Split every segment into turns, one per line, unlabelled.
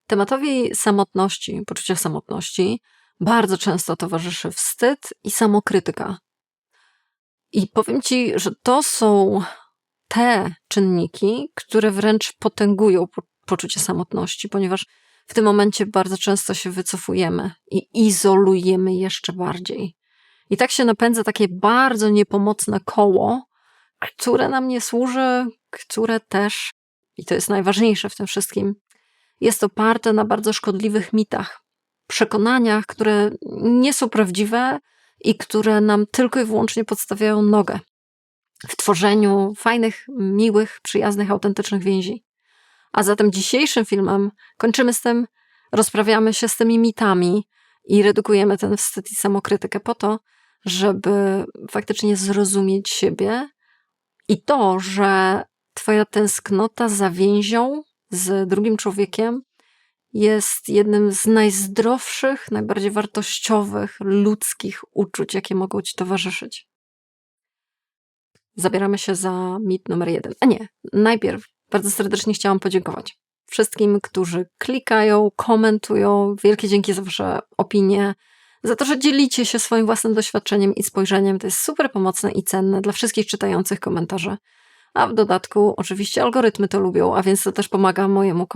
Tematowi samotności, poczucia samotności bardzo często towarzyszy wstyd i samokrytyka. I powiem ci, że to są te czynniki, które wręcz potęgują poczucie samotności, ponieważ w tym momencie bardzo często się wycofujemy i izolujemy jeszcze bardziej. I tak się napędza takie bardzo niepomocne koło, które nam nie służy, które też, i to jest najważniejsze w tym wszystkim, jest oparte na bardzo szkodliwych mitach, przekonaniach, które nie są prawdziwe i które nam tylko i wyłącznie podstawiają nogę w tworzeniu fajnych, miłych, przyjaznych, autentycznych więzi. A zatem dzisiejszym filmem kończymy z tym, rozprawiamy się z tymi mitami i redukujemy ten wstyd i samokrytykę po to, żeby faktycznie zrozumieć siebie i to, że twoja tęsknota za więzią z drugim człowiekiem jest jednym z najzdrowszych, najbardziej wartościowych, ludzkich uczuć, jakie mogą ci towarzyszyć. Zabieramy się za mit numer 1. A nie, najpierw bardzo serdecznie chciałam podziękować wszystkim, którzy klikają, komentują. Wielkie dzięki za wasze opinie, za to, że dzielicie się swoim własnym doświadczeniem i spojrzeniem. To jest super pomocne i cenne dla wszystkich czytających komentarze. A w dodatku oczywiście algorytmy to lubią, a więc to też pomaga mojemu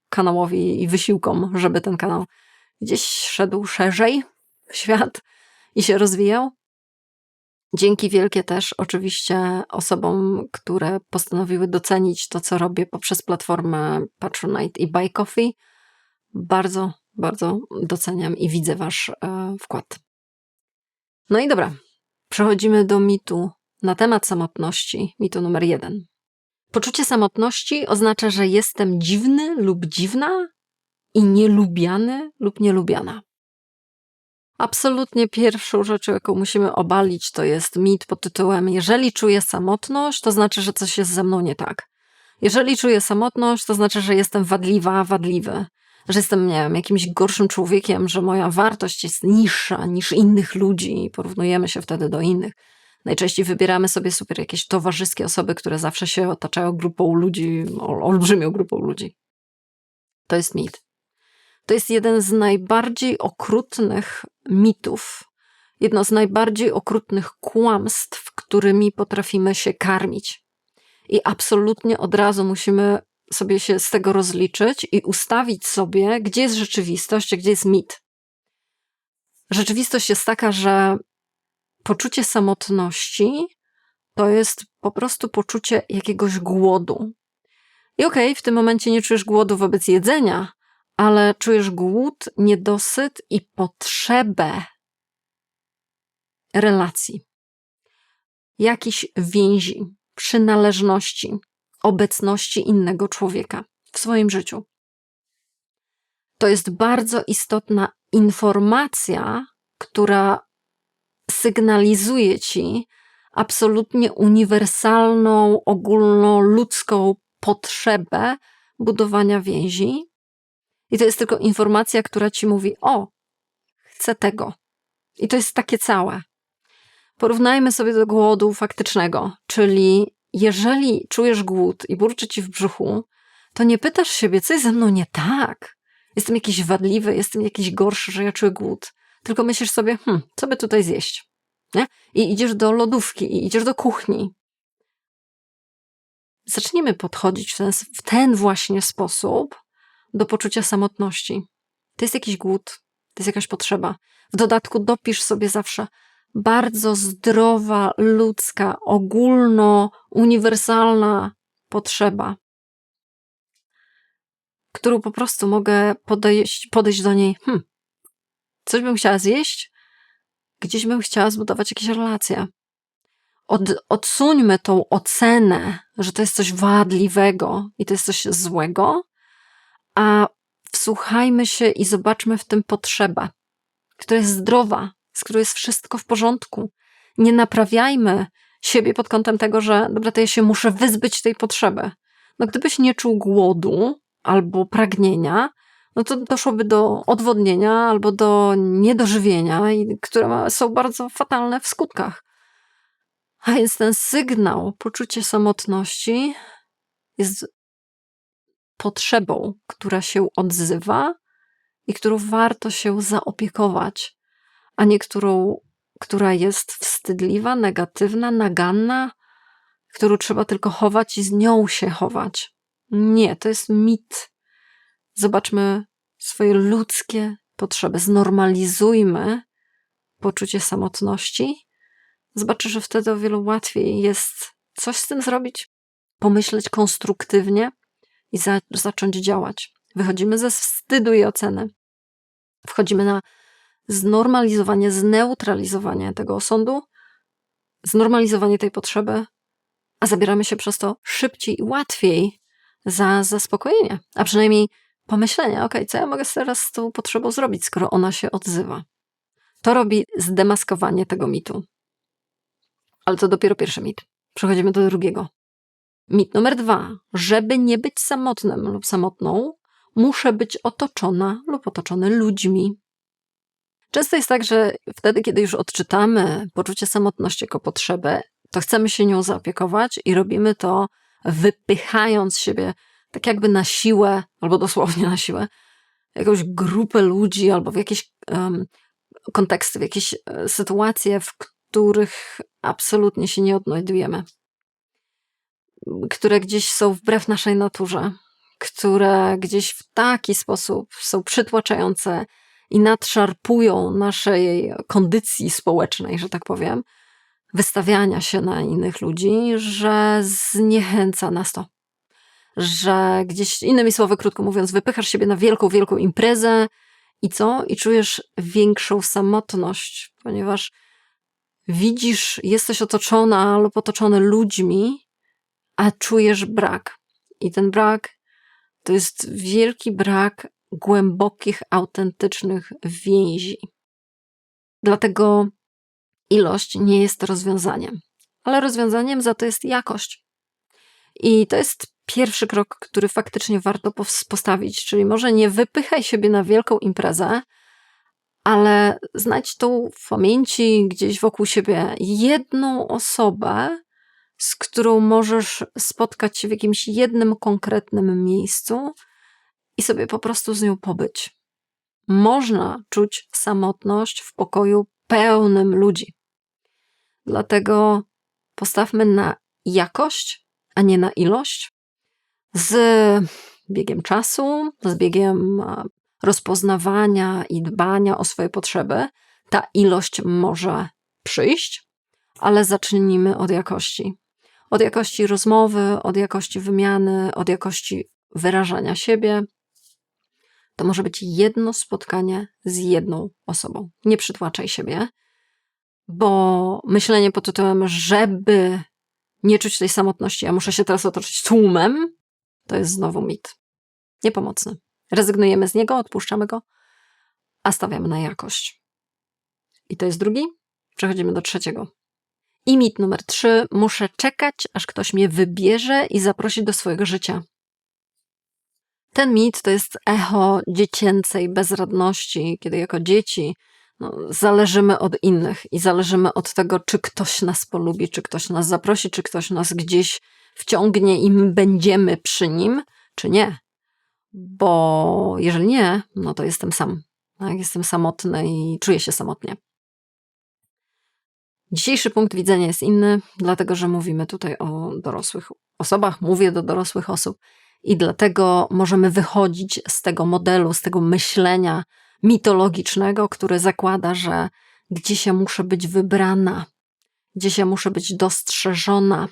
kanałowi i wysiłkom, żeby ten kanał gdzieś szedł szerzej w świat i się rozwijał. Dzięki wielkie też oczywiście osobom, które postanowiły docenić to, co robię poprzez platformę Patronite i Buy Coffee. Bardzo, bardzo doceniam i widzę wasz wkład. No i dobra, przechodzimy do mitu na temat samotności, mitu numer 1. Poczucie samotności oznacza, że jestem dziwny lub dziwna i nielubiany lub nielubiana. Absolutnie pierwszą rzeczą, jaką musimy obalić, to jest mit pod tytułem: jeżeli czuję samotność, to znaczy, że coś jest ze mną nie tak. Jeżeli czuję samotność, to znaczy, że jestem wadliwa, wadliwy, że jestem, nie wiem, jakimś gorszym człowiekiem, że moja wartość jest niższa niż innych ludzi i porównujemy się wtedy do innych. Najczęściej wybieramy sobie super jakieś towarzyskie osoby, które zawsze się otaczają grupą ludzi, olbrzymią grupą ludzi. To jest mit. To jest jeden z najbardziej okrutnych mitów, jedno z najbardziej okrutnych kłamstw, którymi potrafimy się karmić. I absolutnie od razu musimy sobie się z tego rozliczyć i ustawić sobie, gdzie jest rzeczywistość, a gdzie jest mit. Rzeczywistość jest taka, że poczucie samotności to jest po prostu poczucie jakiegoś głodu. I okej, w tym momencie nie czujesz głodu wobec jedzenia, ale czujesz głód, niedosyt i potrzebę relacji. Jakichś więzi, przynależności, obecności innego człowieka w swoim życiu. To jest bardzo istotna informacja, która sygnalizuje ci absolutnie uniwersalną, ogólnoludzką potrzebę budowania więzi. I to jest tylko informacja, która ci mówi: o, chcę tego. I to jest takie całe. Porównajmy sobie do głodu faktycznego, czyli jeżeli czujesz głód i burczy ci w brzuchu, to nie pytasz siebie, co jest ze mną nie tak. Jestem jakiś wadliwy, jestem jakiś gorszy, że ja czuję głód. Tylko myślisz sobie, co by tutaj zjeść? Nie? I idziesz do lodówki, i idziesz do kuchni. Zacznijmy podchodzić w ten właśnie sposób do poczucia samotności. To jest jakiś głód, to jest jakaś potrzeba. W dodatku dopisz sobie zawsze: bardzo zdrowa, ludzka, uniwersalna potrzeba, którą po prostu mogę podejść do niej. Coś bym chciała zjeść, gdzieś bym chciała zbudować jakieś relacje. Odsuńmy tą ocenę, że to jest coś wadliwego i to jest coś złego, a wsłuchajmy się i zobaczmy w tym potrzebę, która jest zdrowa, z którą jest wszystko w porządku. Nie naprawiajmy siebie pod kątem tego, że dobra, to ja się muszę wyzbyć tej potrzeby. No gdybyś nie czuł głodu albo pragnienia, no to doszłoby do odwodnienia albo do niedożywienia, które są bardzo fatalne w skutkach. A więc ten sygnał, poczucie samotności jest potrzebą, która się odzywa i którą warto się zaopiekować, a nie która jest wstydliwa, negatywna, naganna, którą trzeba tylko chować i z nią się chować. Nie, to jest mit. Zobaczmy swoje ludzkie potrzeby. Znormalizujmy poczucie samotności. Zobaczę, że wtedy o wiele łatwiej jest coś z tym zrobić, pomyśleć konstruktywnie i zacząć działać. Wychodzimy ze wstydu i oceny. Wchodzimy na znormalizowanie, zneutralizowanie tego osądu, znormalizowanie tej potrzeby, a zabieramy się przez to szybciej i łatwiej za zaspokojenie, a przynajmniej pomyślenie, co ja mogę teraz z tą potrzebą zrobić, skoro ona się odzywa. To robi zdemaskowanie tego mitu. Ale to dopiero pierwszy mit. Przechodzimy do drugiego. Mit numer 2. Żeby nie być samotnym lub samotną, muszę być otoczona lub otoczony ludźmi. Często jest tak, że wtedy, kiedy już odczytamy poczucie samotności jako potrzebę, to chcemy się nią zaopiekować i robimy to wypychając z siebie tak jakby na siłę, albo dosłownie na siłę, jakąś grupę ludzi albo w jakieś konteksty, w jakieś sytuacje, w których absolutnie się nie odnajdujemy. Które gdzieś są wbrew naszej naturze, które gdzieś w taki sposób są przytłaczające i nadszarpują naszej kondycji społecznej, że tak powiem, wystawiania się na innych ludzi, że zniechęca nas to. Że gdzieś, innymi słowy, krótko mówiąc, wypychasz siebie na wielką, wielką imprezę i co? I czujesz większą samotność, ponieważ widzisz, jesteś otoczona lub otoczony ludźmi, a czujesz brak. I ten brak to jest wielki brak głębokich, autentycznych więzi. Dlatego ilość nie jest rozwiązaniem, ale rozwiązaniem za to jest jakość. I to jest pierwszy krok, który faktycznie warto postawić, czyli może nie wypychaj siebie na wielką imprezę, ale znajdź tą w pamięci gdzieś wokół siebie jedną osobę, z którą możesz spotkać się w jakimś jednym konkretnym miejscu i sobie po prostu z nią pobyć. Można czuć samotność w pokoju pełnym ludzi. Dlatego postawmy na jakość, a nie na ilość. Z biegiem czasu, z biegiem rozpoznawania i dbania o swoje potrzeby, ta ilość może przyjść, ale zacznijmy od jakości. Od jakości rozmowy, od jakości wymiany, od jakości wyrażania siebie. To może być jedno spotkanie z jedną osobą. Nie przytłaczaj siebie, bo myślenie pod tytułem, żeby nie czuć tej samotności, ja muszę się teraz otoczyć tłumem, to jest znowu mit. Niepomocny. Rezygnujemy z niego, odpuszczamy go, a stawiamy na jakość. I to jest drugi. Przechodzimy do trzeciego. I mit numer 3. Muszę czekać, aż ktoś mnie wybierze i zaprosi do swojego życia. Ten mit to jest echo dziecięcej bezradności, kiedy jako dzieci zależymy od innych i zależymy od tego, czy ktoś nas polubi, czy ktoś nas zaprosi, czy ktoś nas gdzieś wciągnie i my będziemy przy nim, czy nie. Bo jeżeli nie, to jestem sam. Jestem samotny i czuję się samotnie. Dzisiejszy punkt widzenia jest inny, dlatego że mówimy tutaj o dorosłych osobach, mówię do dorosłych osób i dlatego możemy wychodzić z tego modelu, z tego myślenia mitologicznego, który zakłada, że gdzieś ja muszę być wybrana, gdzieś ja muszę być dostrzeżona,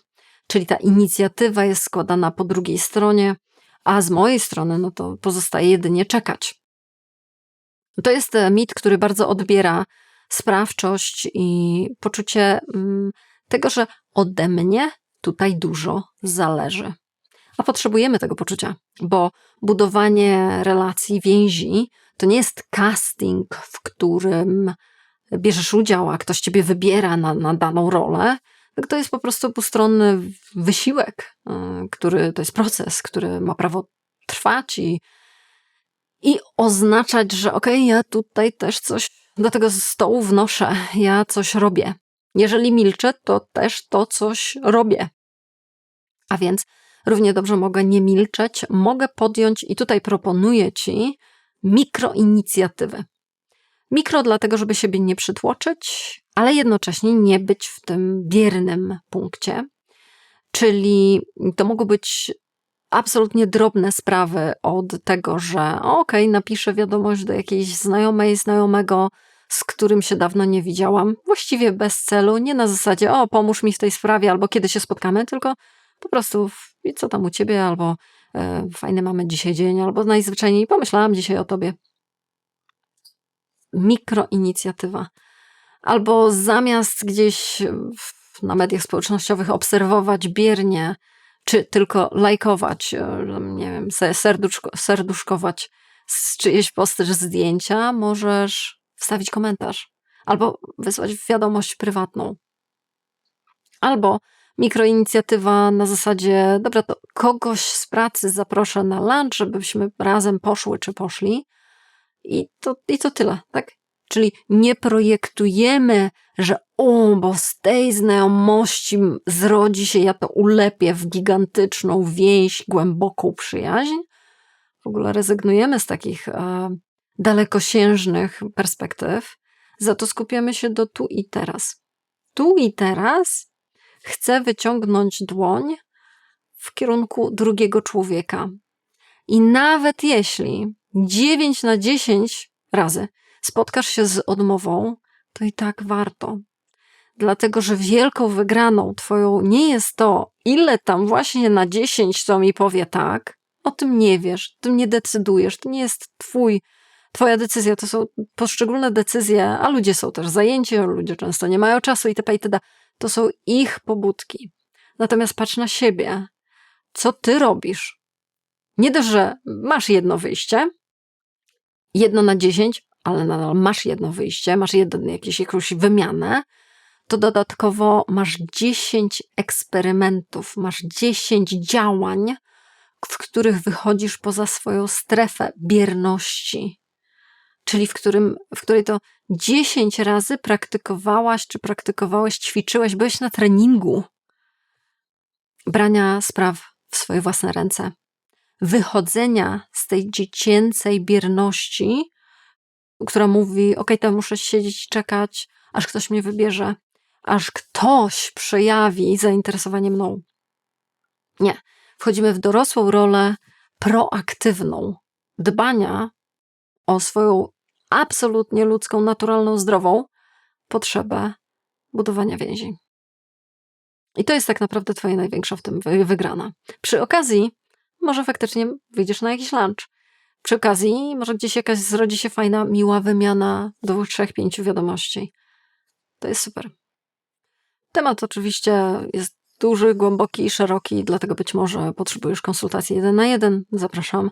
czyli ta inicjatywa jest składana po drugiej stronie, a z mojej strony to pozostaje jedynie czekać. To jest mit, który bardzo odbiera sprawczość i poczucie tego, że ode mnie tutaj dużo zależy. A potrzebujemy tego poczucia, bo budowanie relacji, więzi to nie jest casting, w którym bierzesz udział, a ktoś ciebie wybiera na daną rolę. To jest po prostu dwustronny wysiłek, to jest proces, który ma prawo trwać i oznaczać, że ja tutaj też coś do tego stołu wnoszę, ja coś robię. Jeżeli milczę, to też to coś robię. A więc Równie dobrze mogę nie milczeć, mogę podjąć i tutaj proponuję Ci mikroinicjatywy. Mikro dlatego, żeby siebie nie przytłoczyć, ale jednocześnie nie być w tym biernym punkcie. Czyli to mogą być absolutnie drobne sprawy od tego, że napiszę wiadomość do jakiejś znajomej, znajomego, z którym się dawno nie widziałam. Właściwie bez celu, nie na zasadzie pomóż mi w tej sprawie, albo kiedy się spotkamy, tylko po prostu co tam u ciebie, albo fajny mamy dzisiaj dzień, albo najzwyczajniej pomyślałam dzisiaj o tobie. Mikroinicjatywa. Albo zamiast gdzieś na mediach społecznościowych obserwować biernie, czy tylko lajkować, nie wiem, serduszkować z czyjeś posty czy zdjęcia, możesz wstawić komentarz albo wysłać wiadomość prywatną. Albo mikroinicjatywa na zasadzie, dobra, to kogoś z pracy zaproszę na lunch, żebyśmy razem poszły czy poszli i to tyle, tak? Czyli nie projektujemy, że bo z tej znajomości zrodzi się, ja to ulepię w gigantyczną więź, głęboką przyjaźń. W ogóle rezygnujemy z takich dalekosiężnych perspektyw, za to skupiamy się do tu i teraz. Tu i teraz chcę wyciągnąć dłoń w kierunku drugiego człowieka. I nawet jeśli 9 na 10 razy spotkasz się z odmową, to i tak warto. Dlatego, że wielką wygraną twoją nie jest to, ile tam właśnie na 10 co mi powie tak. O tym nie wiesz, o tym nie decydujesz, to nie jest twoja decyzja, to są poszczególne decyzje, a ludzie są też zajęci, ludzie często nie mają czasu itp. itd. To są ich pobudki. Natomiast patrz na siebie. Co ty robisz? Nie dość, że masz jedno wyjście, 1 na 10, ale nadal masz jedno wyjście, masz jakąś wymianę, to dodatkowo masz 10 eksperymentów, masz 10 działań, w których wychodzisz poza swoją strefę bierności. Czyli w której to 10 razy praktykowałaś, czy praktykowałeś, ćwiczyłeś, byłeś na treningu brania spraw w swoje własne ręce. Wychodzenia z tej dziecięcej bierności, która mówi, to muszę siedzieć i czekać, aż ktoś mnie wybierze, aż ktoś przejawi zainteresowanie mną. Nie. Wchodzimy w dorosłą rolę proaktywną, dbania o swoją absolutnie ludzką, naturalną, zdrową potrzebę budowania więzi. I to jest tak naprawdę twoja największa w tym wygrana. Przy okazji może faktycznie wyjdziesz na jakiś lunch. Przy okazji może gdzieś zrodzi się fajna, miła wymiana 2, 3, 5 wiadomości. To jest super. Temat oczywiście jest duży, głęboki i szeroki, dlatego być może potrzebujesz konsultacji 1 na 1. Zapraszam.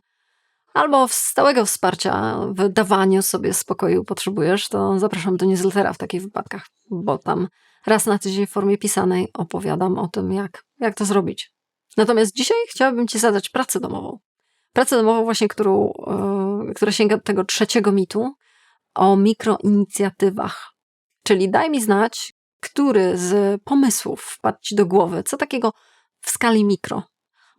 Albo stałego wsparcia w dawaniu sobie spokoju potrzebujesz, to zapraszam do newslettera w takich wypadkach, bo tam raz na tydzień w formie pisanej opowiadam o tym, jak to zrobić. Natomiast dzisiaj chciałabym Ci zadać pracę domową. Pracę domową właśnie, która sięga tego 3. mitu o mikroinicjatywach. Czyli daj mi znać, który z pomysłów wpadł Ci do głowy, co takiego w skali mikro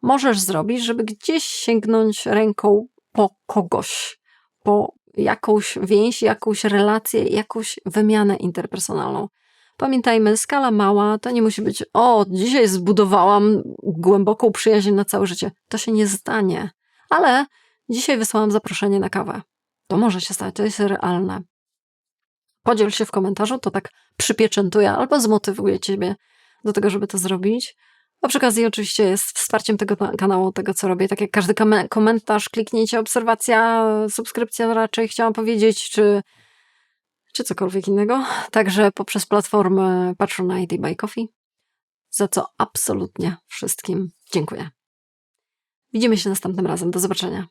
możesz zrobić, żeby gdzieś sięgnąć ręką po kogoś, po jakąś więź, jakąś relację, jakąś wymianę interpersonalną. Pamiętajmy, skala mała to nie musi być dzisiaj zbudowałam głęboką przyjaźń na całe życie. To się nie stanie. Ale dzisiaj wysłałam zaproszenie na kawę. To może się stać, to jest realne. Podziel się w komentarzu, to tak przypieczętuję albo zmotywuję Ciebie do tego, żeby to zrobić. A przy okazji oczywiście jest wsparciem tego kanału, tego co robię. Tak jak każdy komentarz, kliknięcie, obserwacja, subskrypcja raczej chciałam powiedzieć, czy cokolwiek innego. Także poprzez platformę Patronite i Buy Coffee, za co absolutnie wszystkim dziękuję. Widzimy się następnym razem. Do zobaczenia.